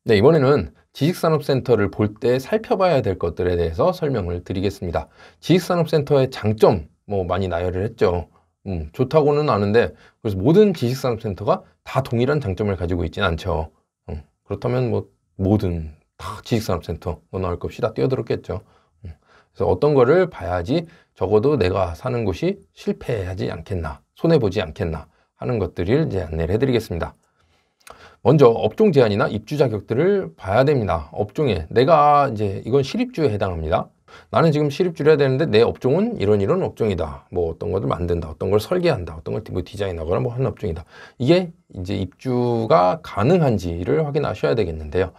네, 이번에는 지식산업센터를 볼 때 살펴봐야 될 것들에 대해서 설명을 드리겠습니다. 지식산업센터의 장점 많이 나열을 했죠. 좋다고는 아는데 그래서 모든 지식산업센터가 다 동일한 장점을 가지고 있지는 않죠. 그렇다면 모든 다 지식산업센터 나올 것 없이 다 뛰어들었겠죠. 그래서 어떤 거를 봐야지 적어도 내가 사는 곳이 실패하지 않겠나, 손해보지 않겠나 하는 것들을 이제 안내를 해드리겠습니다. 먼저 업종 제한이나 입주 자격들을 봐야 됩니다. 업종에 내가 이제 이건 실입주에 해당합니다. 나는 지금 실입주를 해야 되는데 내 업종은 이런 업종이다. 어떤 것을 만든다, 어떤 걸 설계한다, 어떤 걸 디자인하거나 하는 업종이다. 이게 이제 입주가 가능한지를 확인하셔야 되겠는데요.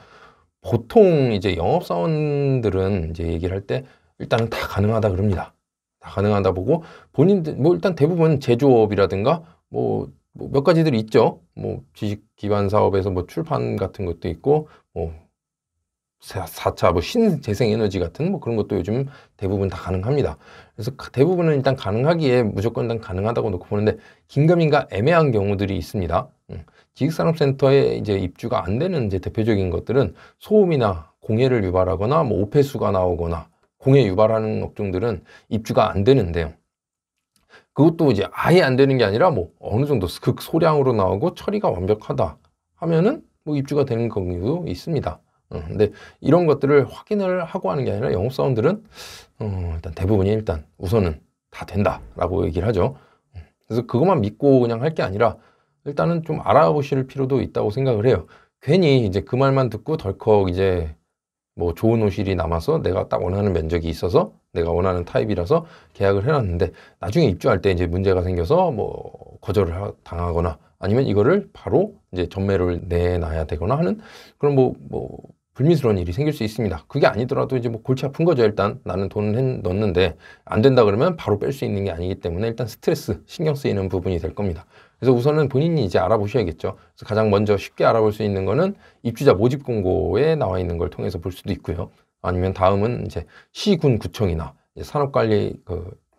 보통 이제 영업사원들은 이제 얘기를 할 때 일단은 다 가능하다 그럽니다. 다 가능하다 보고 본인들 일단 대부분 제조업이라든가 몇 가지들이 있죠. 지식 기반 사업에서 출판 같은 것도 있고, 4차 신재생에너지 같은 그런 것도 요즘 대부분 다 가능합니다. 그래서 대부분은 일단 가능하기에 무조건 일단 가능하다고 놓고 보는데 긴가민가 애매한 경우들이 있습니다. 지식산업센터에 이제 입주가 안 되는 이제 대표적인 것들은 소음이나 공해를 유발하거나 오폐수가 나오거나 공해 유발하는 업종들은 입주가 안 되는데요. 그것도 이제 아예 안 되는 게 아니라 어느 정도 극소량으로 나오고 처리가 완벽하다 하면은 입주가 되는 경우도 있습니다. 근데 이런 것들을 확인을 하고 하는 게 아니라 영업사원들은 일단 대부분이 일단 우선은 다 된다라고 얘기를 하죠. 그래서 그것만 믿고 그냥 할 게 아니라 일단은 좀 알아보실 필요도 있다고 생각을 해요. 괜히 이제 그 말만 듣고 덜컥 이제 좋은 호실이 남아서 내가 딱 원하는 면적이 있어서 내가 원하는 타입이라서 계약을 해놨는데 나중에 입주할 때 이제 문제가 생겨서 거절을 당하거나 아니면 이거를 바로 이제 전매를 내놔야 되거나 하는 그런 불미스러운 일이 생길 수 있습니다. 그게 아니더라도 이제 골치 아픈 거죠. 일단 나는 돈을 넣었는데 안 된다 그러면 바로 뺄 수 있는 게 아니기 때문에 일단 스트레스, 신경 쓰이는 부분이 될 겁니다. 그래서 우선은 본인이 이제 알아보셔야겠죠. 그래서 가장 먼저 쉽게 알아볼 수 있는 거는 입주자 모집 공고에 나와 있는 걸 통해서 볼 수도 있고요. 아니면 다음은 이제 시군 구청이나 산업관리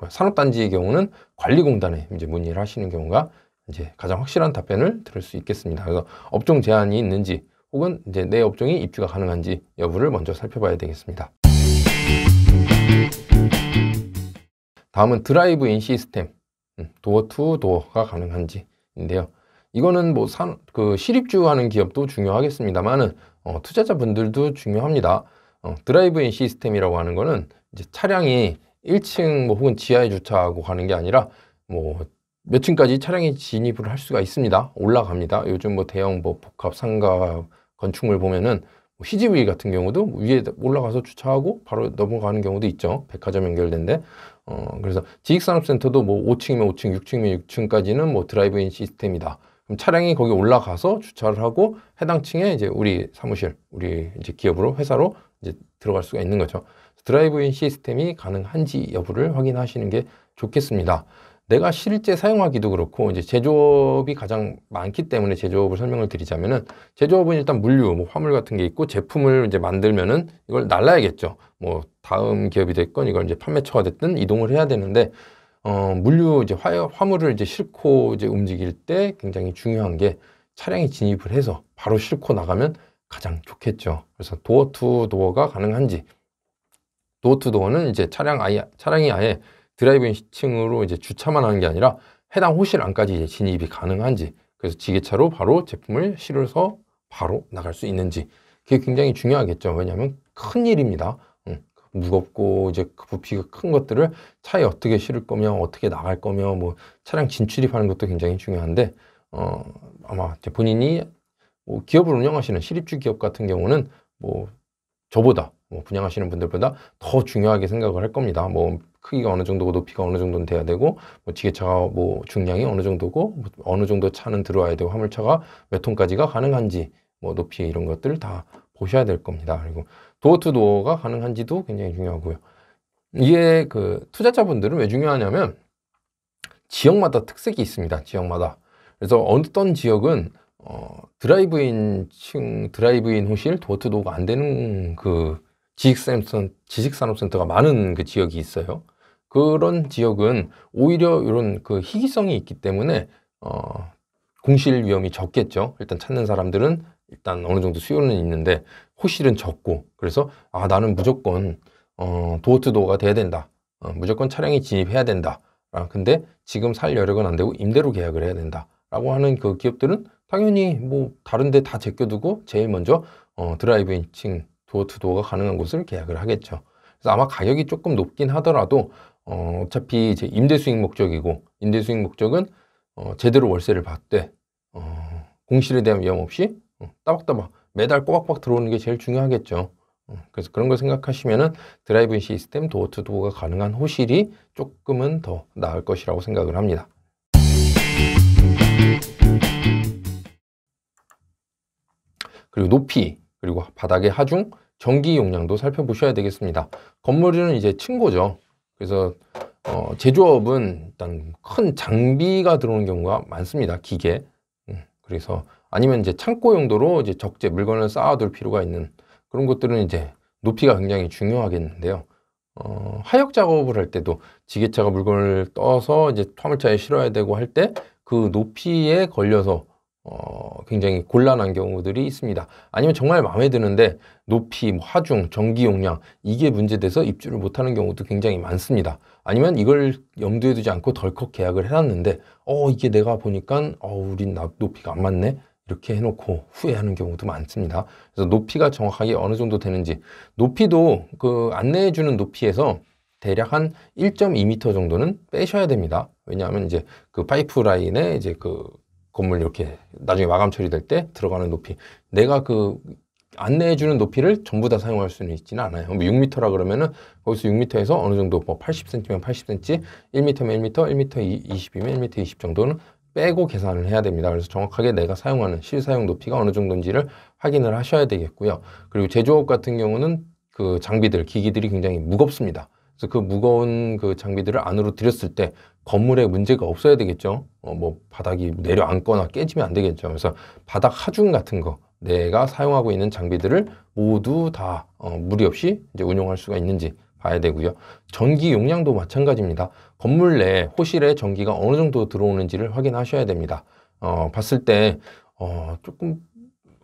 산업단지의 경우는 관리공단에 이제 문의를 하시는 경우가 이제 가장 확실한 답변을 들을 수 있겠습니다. 그래서 업종 제한이 있는지 혹은 이제 내 업종이 입주가 가능한지 여부를 먼저 살펴봐야 되겠습니다. 다음은 드라이브인 시스템, 도어 투 도어가 가능한지인데요. 이거는 실입주하는 기업도 중요하겠습니다만은 투자자분들도 중요합니다. 드라이브인 시스템이라고 하는 거는 이제 차량이 1층 혹은 지하에 주차하고 가는 게 아니라 몇 층까지 차량이 진입을 할 수가 있습니다. 올라갑니다. 요즘 대형 복합 상가 건축물 보면은 CGV 같은 경우도 위에 올라가서 주차하고 바로 넘어가는 경우도 있죠. 백화점 연결된데 그래서 지식산업센터도 5층이면 5층, 6층이면 6층까지는 드라이브인 시스템이다. 그럼 차량이 거기 올라가서 주차를 하고 해당 층에 이제 우리 사무실, 우리 이제 기업으로 회사로 이제 들어갈 수가 있는 거죠. 드라이브인 시스템이 가능한지 여부를 확인하시는 게 좋겠습니다. 내가 실제 사용하기도 그렇고 이제 제조업이 가장 많기 때문에 제조업을 설명을 드리자면은 제조업은 일단 물류, 화물 같은 게 있고 제품을 이제 만들면은 이걸 날라야겠죠. 다음 기업이 됐건 이걸 이제 판매처가 됐든 이동을 해야 되는데 물류 이제 화물을 이제 싣고 이제 움직일 때 굉장히 중요한 게 차량이 진입을 해서 바로 싣고 나가면 가장 좋겠죠. 그래서 도어 투 도어가 가능한지, 도어 투 도어는 이제 차량이 아예 드라이브인 층으로 이제 주차만 하는 게 아니라 해당 호실 안까지 이제 진입이 가능한지, 그래서 지게차로 바로 제품을 실어서 바로 나갈 수 있는지, 그게 굉장히 중요하겠죠. 왜냐하면 큰 일입니다. 무겁고 이제 부피가 큰 것들을 차에 어떻게 실을 거며 어떻게 나갈 거며 차량 진출입하는 것도 굉장히 중요한데 아마 이제 본인이 기업을 운영하시는 실입주 기업 같은 경우는 저보다 분양하시는 분들보다 더 중요하게 생각을 할 겁니다. 크기가 어느 정도고 높이가 어느 정도는 돼야 되고 지게차가 중량이 어느 정도고 어느 정도 차는 들어와야 되고 화물차가 몇 톤까지가 가능한지 높이 이런 것들을 다 보셔야 될 겁니다. 그리고 도어 투 도어가 가능한지도 굉장히 중요하고요. 이게 투자자분들은 왜 중요하냐면 지역마다 특색이 있습니다. 지역마다. 그래서 어떤 지역은 드라이브인 호실 도어 투 도어가 안 되는 지식산업센터가 많은 그 지역이 있어요. 그런 지역은 오히려 이런 희귀성이 있기 때문에 공실 위험이 적겠죠. 일단 찾는 사람들은 일단 어느 정도 수요는 있는데 호실은 적고, 그래서 나는 무조건 도어 투 도어가 돼야 된다. 무조건 차량이 진입해야 된다. 근데 지금 살 여력은 안 되고 임대로 계약을 해야 된다. 라고 하는 그 기업들은 당연히 뭐 다른 데 다 제껴두고 제일 먼저 드라이브인 도어 투 도어가 가능한 곳을 계약을 하겠죠. 그래서 아마 가격이 조금 높긴 하더라도 어차피 이제 임대 수익 목적이고, 임대 수익 목적은 제대로 월세를 받되 공실에 대한 위험 없이 따박따박 매달 꼬박꼬박 들어오는 게 제일 중요하겠죠. 그래서 그런 걸 생각하시면은 드라이브인 시스템 도어 투 도어가 가능한 호실이 조금은 더 나을 것이라고 생각을 합니다. 그리고 높이, 그리고 바닥의 하중, 전기 용량도 살펴보셔야 되겠습니다. 건물은 이제 층고죠. 그래서 제조업은 일단 큰 장비가 들어오는 경우가 많습니다. 기계. 그래서 아니면 이제 창고 용도로 이제 적재 물건을 쌓아둘 필요가 있는 그런 것들은 이제 높이가 굉장히 중요하겠는데요. 하역 작업을 할 때도 지게차가 물건을 떠서 이제 화물차에 실어야 되고 할 때 그 높이에 걸려서 굉장히 곤란한 경우들이 있습니다. 아니면 정말 마음에 드는데 높이, 뭐 하중, 전기 용량 이게 문제돼서 입주를 못하는 경우도 굉장히 많습니다. 아니면 이걸 염두에 두지 않고 덜컥 계약을 해놨는데 이게 내가 보니까 우린 높이가 안 맞네 이렇게 해놓고 후회하는 경우도 많습니다. 그래서 높이가 정확하게 어느 정도 되는지, 높이도 그 안내해주는 높이에서 대략 한 1.2m 정도는 빼셔야 됩니다. 왜냐하면 이제 그 파이프 라인에 이제 그 건물 이렇게 나중에 마감 처리될 때 들어가는 높이, 내가 그 안내해주는 높이를 전부 다 사용할 수는 있지는 않아요. 뭐 6m라 그러면은 거기서 6m에서 어느 정도 뭐 80cm면 80cm, 1m면 1m, 1m 20이면 1m 20 정도는 빼고 계산을 해야 됩니다. 그래서 정확하게 내가 사용하는 실사용 높이가 어느 정도인지를 확인을 하셔야 되겠고요. 그리고 제조업 같은 경우는 그 장비들, 기기들이 굉장히 무겁습니다. 그래서 그 무거운 그 장비들을 안으로 들였을 때 건물에 문제가 없어야 되겠죠. 뭐 바닥이 내려앉거나 깨지면 안 되겠죠. 그래서 바닥 하중 같은 거, 내가 사용하고 있는 장비들을 모두 다 무리 없이 이제 운용할 수가 있는지 봐야 되고요. 전기 용량도 마찬가지입니다. 건물 내 호실에 전기가 어느 정도 들어오는지를 확인하셔야 됩니다. 봤을 때 조금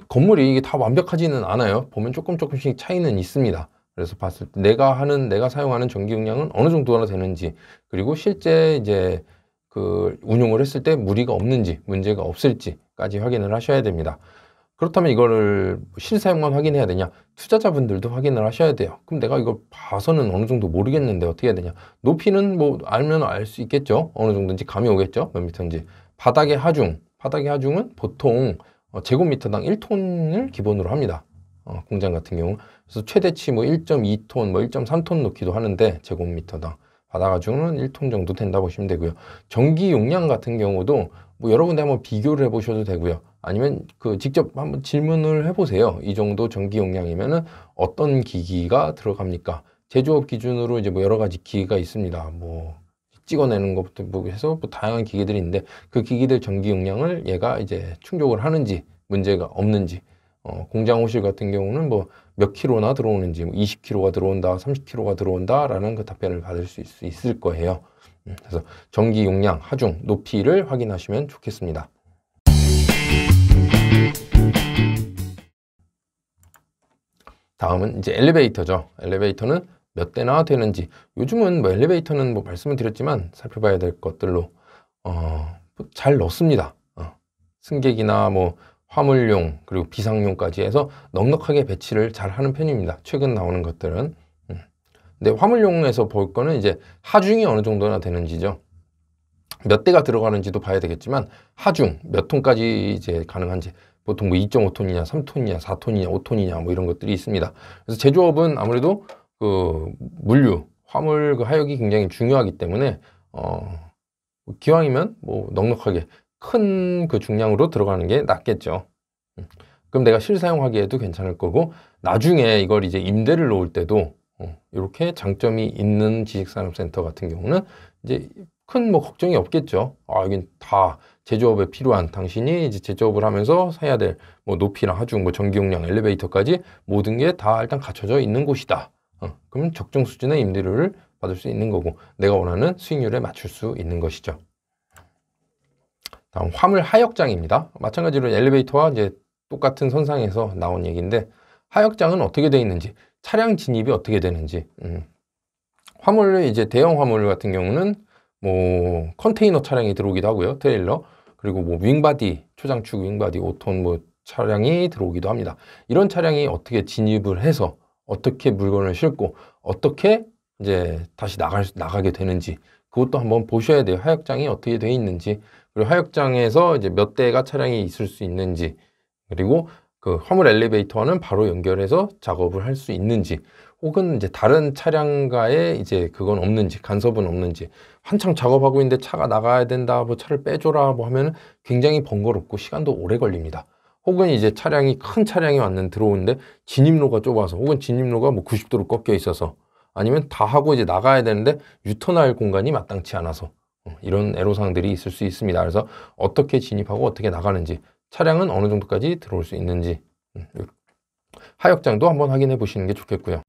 건물이 이게 다 완벽하지는 않아요. 보면 조금씩 차이는 있습니다. 그래서 봤을 때 내가 사용하는 전기 용량은 어느 정도나 되는지, 그리고 실제 이제 그 운용을 했을 때 무리가 없는지, 문제가 없을지까지 확인을 하셔야 됩니다. 그렇다면 이거를 실사용만 확인해야 되냐? 투자자분들도 확인을 하셔야 돼요. 그럼 내가 이걸 봐서는 어느 정도 모르겠는데 어떻게 해야 되냐? 높이는 뭐 알면 알 수 있겠죠. 어느 정도인지 감이 오겠죠. 몇 미터인지. 바닥의 하중은 보통 제곱미터당 1톤을 기본으로 합니다. 공장 같은 경우. 그래서 최대치 뭐 1.2톤, 뭐 1.3톤 놓기도 하는데 제곱미터당. 바닥 하중은 1톤 정도 된다 보시면 되고요. 전기 용량 같은 경우도 뭐 여러 군데 한번 비교를 해보셔도 되고요. 아니면 그 직접 한번 질문을 해보세요. 이 정도 전기 용량이면은 어떤 기기가 들어갑니까? 제조업 기준으로 이제 뭐 여러 가지 기기가 있습니다. 뭐 찍어내는 것부터 뭐 해서 뭐 다양한 기기들이 있는데 그 기기들 전기 용량을 얘가 이제 충족을 하는지, 문제가 없는지. 공장 호실 같은 경우는 뭐 몇 킬로나 들어오는지, 뭐 20kg가 들어온다, 30kg가 들어온다라는 그 답변을 받을 수 있을 거예요. 그래서 전기 용량, 하중, 높이를 확인하시면 좋겠습니다. 다음은 이제 엘리베이터죠. 엘리베이터는 몇 대나 되는지. 요즘은 뭐 엘리베이터는 뭐 말씀을 드렸지만 살펴봐야 될 것들로 잘 넣습니다. 승객이나 뭐 화물용 그리고 비상용까지 해서 넉넉하게 배치를 잘 하는 편입니다. 최근 나오는 것들은. 근데 화물용에서 볼 거는 이제 하중이 어느 정도나 되는지죠. 몇 대가 들어가는지도 봐야 되겠지만 하중 몇 톤까지 이제 가능한지, 보통 뭐 2.5톤이냐, 3톤이냐, 4톤이냐, 5톤이냐 뭐 이런 것들이 있습니다. 그래서 제조업은 아무래도 그 물류, 화물 그 하역이 굉장히 중요하기 때문에 기왕이면 뭐 넉넉하게 큰 그 중량으로 들어가는 게 낫겠죠. 그럼 내가 실사용하기에도 괜찮을 거고, 나중에 이걸 이제 임대를 놓을 때도 이렇게 장점이 있는 지식산업센터 같은 경우는 이제 큰 뭐 걱정이 없겠죠. 여긴 다 제조업에 필요한, 당신이 이제 제조업을 하면서 해야 될 뭐 높이나 하중, 뭐 전기 용량, 엘리베이터까지 모든 게 다 일단 갖춰져 있는 곳이다. 그러면 적정 수준의 임대료를 받을 수 있는 거고, 내가 원하는 수익률에 맞출 수 있는 것이죠. 다음 화물 하역장입니다. 마찬가지로 엘리베이터와 이제 똑같은 선상에서 나온 얘기인데, 하역장은 어떻게 되어 있는지, 차량 진입이 어떻게 되는지, 화물, 이제 대형 화물 같은 경우는 뭐 컨테이너 차량이 들어오기도 하고요. 트레일러. 그리고 뭐 윙바디, 초장축 윙바디 5톤 뭐 차량이 들어오기도 합니다. 이런 차량이 어떻게 진입을 해서 어떻게 물건을 싣고 어떻게 이제 다시 나가게 되는지, 그것도 한번 보셔야 돼요. 하역장이 어떻게 되어 있는지, 그리고 하역장에서 이제 몇 대가 차량이 있을 수 있는지, 그리고 그 화물 엘리베이터와는 바로 연결해서 작업을 할 수 있는지, 혹은 이제 다른 차량과의 이제 그건 없는지, 간섭은 없는지. 한창 작업하고 있는데 차가 나가야 된다, 뭐 차를 빼줘라 뭐 하면 굉장히 번거롭고 시간도 오래 걸립니다. 혹은 이제 큰 차량이 들어오는데 진입로가 좁아서, 혹은 진입로가 뭐 90도로 꺾여 있어서, 아니면 다 하고 이제 나가야 되는데 유턴할 공간이 마땅치 않아서, 이런 애로사항들이 있을 수 있습니다. 그래서 어떻게 진입하고 어떻게 나가는지, 차량은 어느 정도까지 들어올 수 있는지, 하역장도 한번 확인해 보시는 게 좋겠고요.